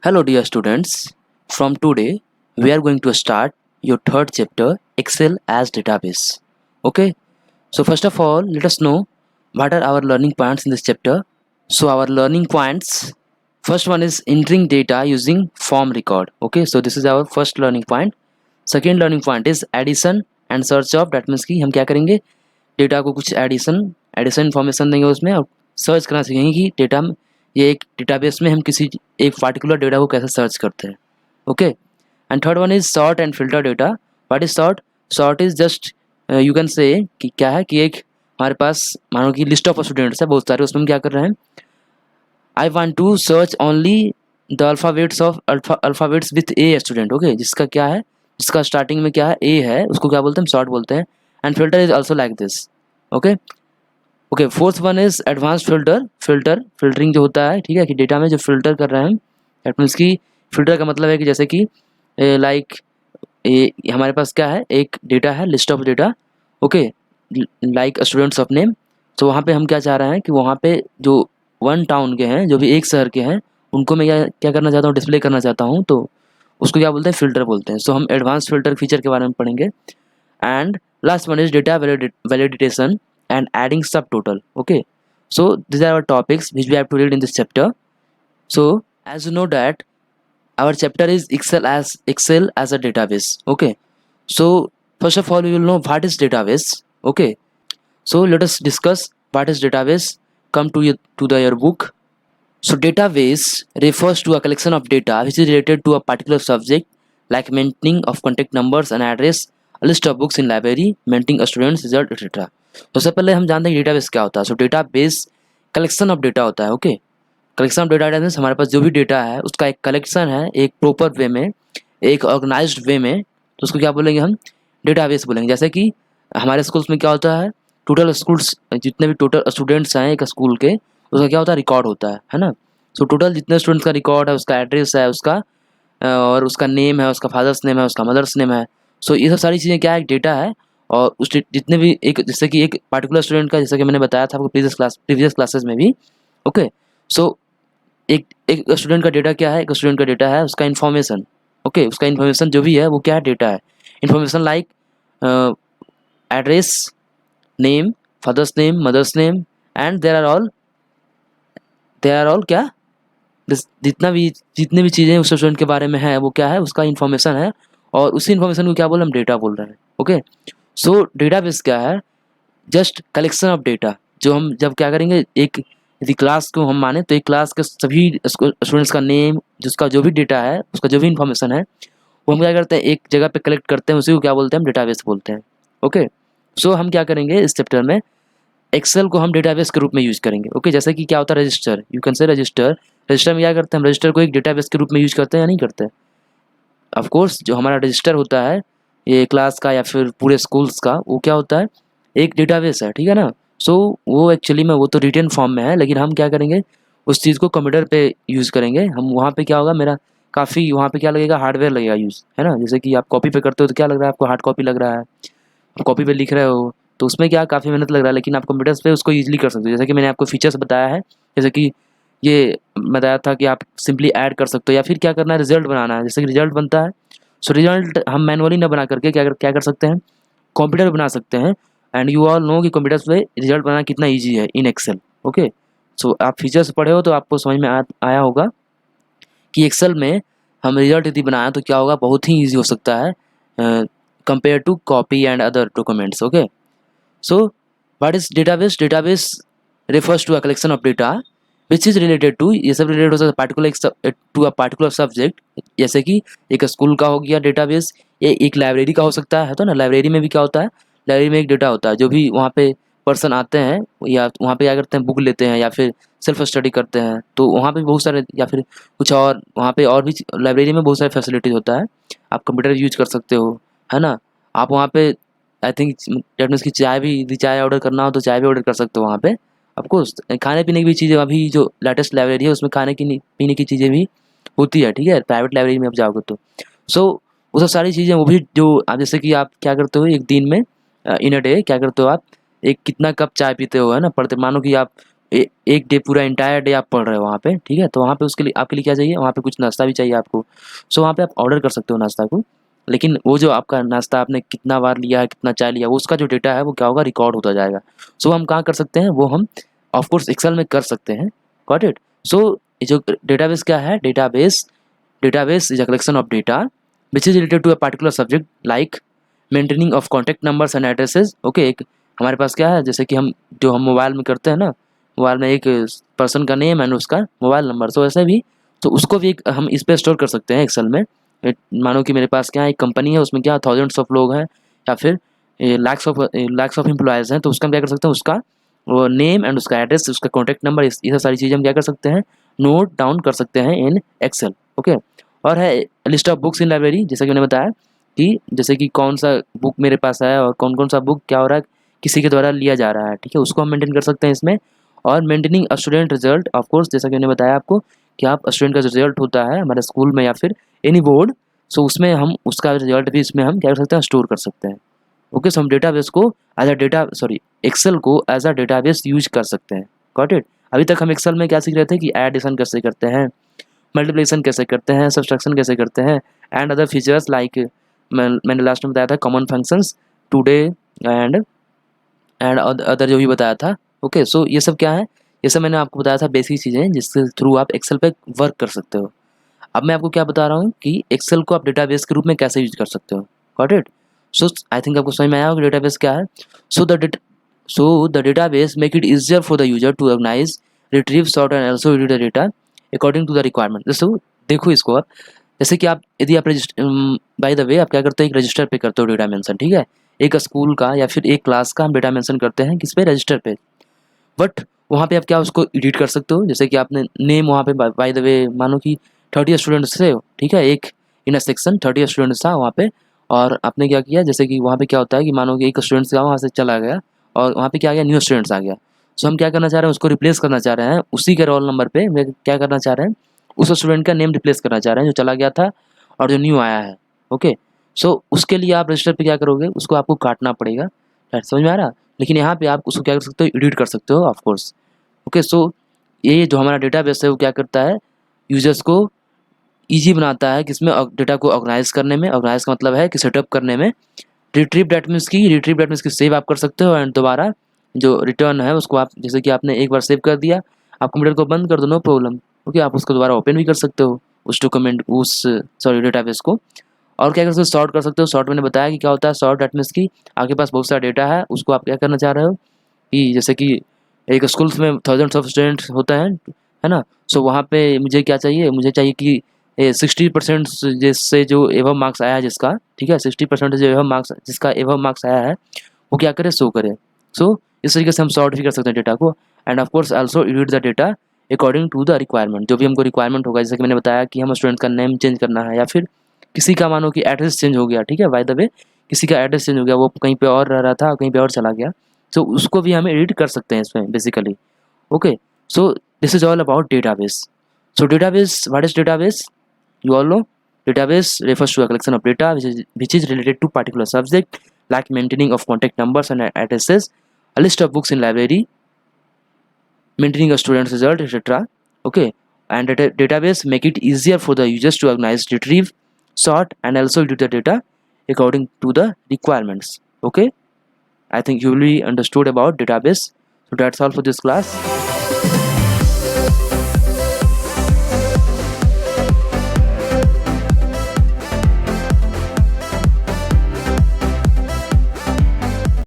Hello, dear students. From today, we are going to start your third chapter Excel as database. Okay, so first of all, let us know what are our learning points in this chapter. So, our learning points first one is entering data using form record. Okay, so this is our first learning point. Second learning point is addition and search of, that means कि हम क्या करेंगे, data को कुछ addition information देंगे उसमें और search करना सीखेंगे कि डेटा में ये एक डेटाबेस में हम किसी एक पार्टिकुलर डेटा को कैसे सर्च करते हैं. Okay, and third one is sort and filter data. What is sort? Sort is just you can say कि क्या है कि एक हमारे पास मानो कि लिस्ट ऑफ स्टूडेंट्स है बहुत सारे, उसमें हम क्या कर रहे हैं, I want to search only the alphabets of alphabets with a student. Okay, जिसका क्या है, जिसका स्टार्टिंग में क्या है, ए है, उसको क्या बोलते हैं, सॉर्ट बोलते हैं. And filter is also like this. Okay okay, fourth one is advance filtering जो होता है, ठीक है, कि डेटा में जो फिल्टर कर रहे हैं, दैट मीन्स कि फिल्टर का मतलब है कि जैसे कि लाइक हमारे पास क्या है, एक डेटा है, list of data. Okay, like students of name. तो वहाँ पे हम क्या चाह रहे हैं कि वहाँ पे जो वन टाउन के हैं, जो भी एक शहर के हैं, उनको मैं क्या क्या करना चाहता हूँ, डिस्प्ले करना चाहता हूँ, तो उसको क्या बोलते हैं, फिल्टर बोलते हैं. सो हम एडवांस फिल्टर फीचर के बारे में पढ़ेंगे. And last one is data validation and adding subtotal. Okay, so these are our topics which we have to read in this chapter. So as you know that our chapter is Excel as a database. Okay, so first of all we will know what is database. Okay, so let us discuss what is database. Come to your book. So database refers to a collection of data which is related to a particular subject, like maintaining of contact numbers and address, a list of books in library, maintaining a student's result, etc. तो सबसे पहले हम जानते हैं database क्या होता है. सो database collection of data होता है. Okay, collection of data means हमारे पास जो भी डेटा है उसका एक कलेक्शन है, एक प्रॉपर वे में, एक ऑर्गेनाइज्ड वे में, तो उसको क्या बोलेंगे, हम डेटाबेस बोलेंगे. जैसे कि हमारे स्कूल्स में क्या होता है, टोटल स्कूल्स जितने भी टोटल स्टूडेंट्स हैं एक स्कूल के, उसका क्या होता है, रिकॉर्ड होता है ना. सो टोटल जितने स्टूडेंट्स का रिकॉर्ड है, उसका एड्रेस है, उसका और उसका नेम है, उसका फादर्स नेम है, उसका मदर्स नेम है. सो ये सब सारी चीज़ें क्या है, एक डेटा है. और उस जितने भी एक, जैसे कि एक पार्टिकुलर स्टूडेंट का, जैसे कि मैंने बताया था आपको प्रीवियस क्लासेस में भी. ओके, सो एक एक स्टूडेंट का डेटा क्या है, एक स्टूडेंट का डेटा है उसका इन्फॉर्मेशन. ओके, उसका इन्फॉर्मेशन जो भी है वो क्या है, डेटा है. Information like address, name, father's name, mother's name, and there are all क्या, जितने भी चीज़ें उस स्टूडेंट के बारे में है वो क्या है, उसका इन्फॉर्मेशन है. और उसी इन्फॉर्मेशन को क्या बोल, हम डेटा बोल रहे हैं. ओके, सो डेटाबेस क्या है, जस्ट कलेक्शन ऑफ डेटा. जो हम जब क्या करेंगे, एक यदि क्लास को हम माने तो एक क्लास के सभी स्टूडेंट्स का नेम, जिसका जो भी डेटा है, उसका जो भी इन्फॉर्मेशन है, वो हम क्या करते हैं, एक जगह पे कलेक्ट करते हैं, उसी को क्या बोलते हैं, हम डेटाबेस बोलते हैं. ओके, सो हम क्या करेंगे इस चैप्टर में, एक्सेल को हम डेटाबेस के रूप में यूज करेंगे. ओके, जैसे कि क्या होता है, register, you can say register. Register में क्या करते हैं, हम रजिस्टर को एक डेटाबेस के रूप में यूज करते हैं या नहीं करते. ऑफ कोर्स जो हमारा रजिस्टर होता है ये क्लास का या फिर पूरे स्कूल्स का, वो क्या होता है, एक डेटाबेस है, ठीक है ना. सो वो एक्चुअली में वो तो रिटन फॉर्म में है, लेकिन हम क्या करेंगे, उस चीज़ को कंप्यूटर पे यूज़ करेंगे हम. वहाँ पे क्या होगा, मेरा काफ़ी वहाँ पे क्या लगेगा, हार्डवेयर लगेगा यूज़, है ना. जैसे कि आप कॉपी पे करते हो तो क्या लग रहा है आपको, हार्ड कॉपी लग रहा है. आप कॉपी पे लिख रहे हो तो उसमें क्या काफ़ी मेहनत लग रहा है, लेकिन आप कंप्यूटर्स पे उसको ईजिली कर सकते हो. जैसे कि मैंने आपको फीचर्स बताया है, जैसे कि ये बताया था कि आप सिंपली ऐड कर सकते हो, या फिर क्या करना है, रिजल्ट बनाना है. जैसे कि रिजल्ट बनता है, सो रिजल्ट हम मैनुअली ना बना करके क्या कर सकते हैं, कंप्यूटर बना सकते हैं. एंड यू ऑल नो कि कंप्यूटर्स पे रिजल्ट बनाना कितना ईजी है इन एक्सेल. ओके, सो आप फीचर्स पढ़े हो तो आपको समझ में आया होगा कि एक्सेल में हम रिजल्ट यदि बनाएं तो क्या होगा, बहुत ही ईजी हो सकता है compare to copy and other documents. Okay, so what is database? Database refers to a collection of data which is related to, ये सब रिलेटेड होता है particular to a particular subject. जैसे कि एक स्कूल का हो गया डेटाबेस, ये एक लाइब्रेरी का हो सकता है. तो ना लाइब्रेरी में भी क्या होता है, लाइब्रेरी में एक डेटा होता है, जो भी वहाँ पे पर्सन आते हैं या वहाँ पे क्या करते हैं, बुक लेते हैं या फिर सेल्फ स्टडी करते हैं, तो वहाँ पे बहुत सारे, या फिर कुछ और वहाँ पे और भी लाइब्रेरी में बहुत सारे फैसिलिटीज़ होता है. आप कंप्यूटर यूज कर सकते हो, है ना. आप वहाँ पे आई थिंक डेट मीन्स की चाय भी, यदि चाय ऑर्डर करना हो तो चाय भी ऑर्डर कर सकते हो वहाँ पे. ऑफकोर्स खाने पीने की भी चीज़ें, अभी जो लेटेस्ट लाइब्रेरी है उसमें खाने की पीने की चीज़ें भी होती है, ठीक है, प्राइवेट लाइब्रेरी में आप जाओगे तो. सो वो सब सारी चीज़ें, वो भी जो आप, जैसे कि आप क्या करते हो एक दिन में, इन अ डे क्या करते हो आप, एक कितना कप चाय पीते हो, है ना, पढ़ते, मानो कि आप एक डे पूरा इंटायर डे आप पढ़ रहे हो वहाँ पे, ठीक है, तो वहाँ पे उसके लिए आपके लिए क्या चाहिए, वहाँ पे कुछ नाश्ता भी चाहिए आपको। सो वहाँ पे आप ऑर्डर कर सकते हो नाश्ता को, लेकिन वो जो आपका नाश्ता आपने कितना बार लिया है, कितना चाय लिया, वो उसका जो डेटा है वो क्या होगा, रिकॉर्ड होता जाएगा। सो हम कहाँ कर सकते हैं, वो हम ऑफ कोर्स एक्सेल में कर सकते हैं। Got it. सो ये जो डेटाबेस क्या है, database is a collection of data which is related to a particular subject like maintaining of contact numbers and addresses. Okay, एक हमारे पास क्या है, जैसे कि हम मोबाइल में करते हैं ना, मोबाइल में एक पर्सन का नेम एंड उसका मोबाइल नंबर, तो ऐसे भी तो उसको भी एक हम इस पे स्टोर कर सकते हैं एक्सेल में। मानो कि मेरे पास क्या है, एक कंपनी है, उसमें क्या थाउजेंड्स ऑफ लोग हैं या फिर लाख्स ऑफ एम्प्लॉयज़ हैं, तो उसका हम क्या कर सकते हैं, उसका वो नेम एंड उसका एड्रेस, उसका कॉन्टैक्ट नंबर, ये सारी चीज़ें हम क्या कर सकते हैं, नोट डाउन कर सकते हैं इन एक्सेल। ओके, और है list of books in library, जैसा कि मैंने बताया कि जैसे कि कौन सा बुक मेरे पास है और कौन कौन सा बुक क्या हो रहा है, किसी के द्वारा लिया जा रहा है, ठीक है, उसको हम मेंटेन कर सकते हैं इसमें। और maintaining a student result, of course जैसा कि मैंने बताया आपको कि आप स्टूडेंट का रिजल्ट होता है हमारे स्कूल में या फिर एनी बोर्ड, सो उसमें हम उसका रिजल्ट भी इसमें हम क्या कर सकते हैं, स्टोर कर सकते हैं। ओके, सो हम डेटाबेस को as a data sorry excel को एज अ डेटाबेस यूज कर सकते हैं। Got it. अभी तक हम एक्सेल में क्या सीख रहे थे कि एडिशन कैसे करते हैं, मल्टीप्लिकेशन कैसे करते हैं, सब्सट्रैक्शन कैसे करते हैं एंड अदर फीचर्स लाइक मैंने लास्ट में बताया था common functions today and other जो भी बताया था। ओके, सो ये सब क्या है, ये सब मैंने आपको बताया था बेसिक चीज़ें जिसके थ्रू आप एक्सेल पे वर्क कर सकते हो। अब मैं आपको क्या बता रहा हूँ कि एक्सेल को आप डेटाबेस के रूप में कैसे यूज कर सकते हो। Got it. So I think आपको समझ में आया होगा डेटाबेस क्या है। So the database make it easier for the user to organise, retrieve, sort and also edit the data according to the requirement. जैसे देखो इसको आप, जैसे कि आप यदि आप बाय द वे आप क्या करते हो, एक रजिस्टर पे करते हो डेटा मेंशन, ठीक है, एक स्कूल का या फिर एक क्लास का हम डेटा मेंशन करते हैं किस पे, रजिस्टर पे। बट वहाँ पे आप क्या उसको एडिट कर सकते हो, जैसे कि आपने नेम वहाँ पे बाय द वे मानो कि 30 स्टूडेंट्स थे, ठीक है, एक इन अ सेक्शन 30 स्टूडेंट्स था वहाँ पे, और आपने क्या किया, जैसे कि वहाँ पे क्या होता है कि मानो कि एक स्टूडेंट्स का वहाँ से चला गया और वहाँ पे क्या आ गया, न्यू स्टूडेंट्स आ गया। सो हम क्या करना चाह रहे हैं, उसको रिप्लेस करना चाह रहे हैं, उसी के रोल नंबर पे क्या करना चाह रहे हैं, उस स्टूडेंट का नेम रिप्लेस करना चाह रहे हैं जो चला गया था और जो न्यू आया है। ओके, सो उसके लिए आप रजिस्टर पे क्या करोगे, उसको आपको काटना पड़ेगा। समझ में आ रहा। लेकिन यहाँ पे आप उसको क्या कर सकते हो, एडिट कर सकते हो ऑफ कोर्स। ओके, सो ये जो हमारा डेटाबेस है वो क्या करता है, यूजर्स को ईजी बनाता है किसमें, डेटा को ऑर्गेनाइज करने में। ऑर्गेनाइज का मतलब है कि सेटअप करने में। रिट्रीव डेट मीन्स की सेव आप कर सकते हो एंड दोबारा जो रिटर्न है उसको आप, जैसे कि आपने एक बार सेव कर दिया, आप कंप्यूटर को बंद कर दो, नो प्रॉब्लम। ओके, आप उसको दोबारा ओपन भी कर सकते हो उस डॉक्यूमेंट डेटाबेस को। और क्या कर सकते हो, सॉर्ट कर सकते हो। सॉर्ट मैंने बताया कि क्या होता है, सॉर्ट डेट मीन्स की आपके पास बहुत सारा डेटा है, उसको आप क्या करना चाह रहे हो कि जैसे कि एक स्कूल्स में थाउजेंड्स ऑफ स्टूडेंट्स होते हैं, है ना। सो वहाँ पे मुझे क्या चाहिए, मुझे चाहिए कि 60% जिससे जो एवं मार्क्स आया है जिसका, ठीक है, 60% जो एवं मार्क्स जिसका एवं मार्क्स आया है वो क्या करे, शो करे। सो इस तरीके से हम सॉर्ट भी कर सकते हैं डेटा को। And of course also edit the data according to the requirement, जो भी हमको रिक्वायरमेंट होगा, जैसे कि मैंने बताया कि हम स्टूडेंट का नेम चेंज करना है या फिर किसी का मानो कि एड्रेस चेंज हो गया, ठीक है, बाय द वे किसी का एड्रेस चेंज हो गया, वो कहीं पे और रह रहा था कहीं पे और चला गया, सो उसको भी हम एडिट कर सकते हैं इसमें basically. Okay, so this is all about database. So database, what is database? You all know database refers to a collection of data which is related to particular subject like maintaining of contact numbers and addresses, a list of books in library, maintaining a student's result, etc. Okay, and database make it easier for the users to organize, retrieve, sort and also edit the data according to the requirements. Okay, I think you really understood about database. So that's all for this class.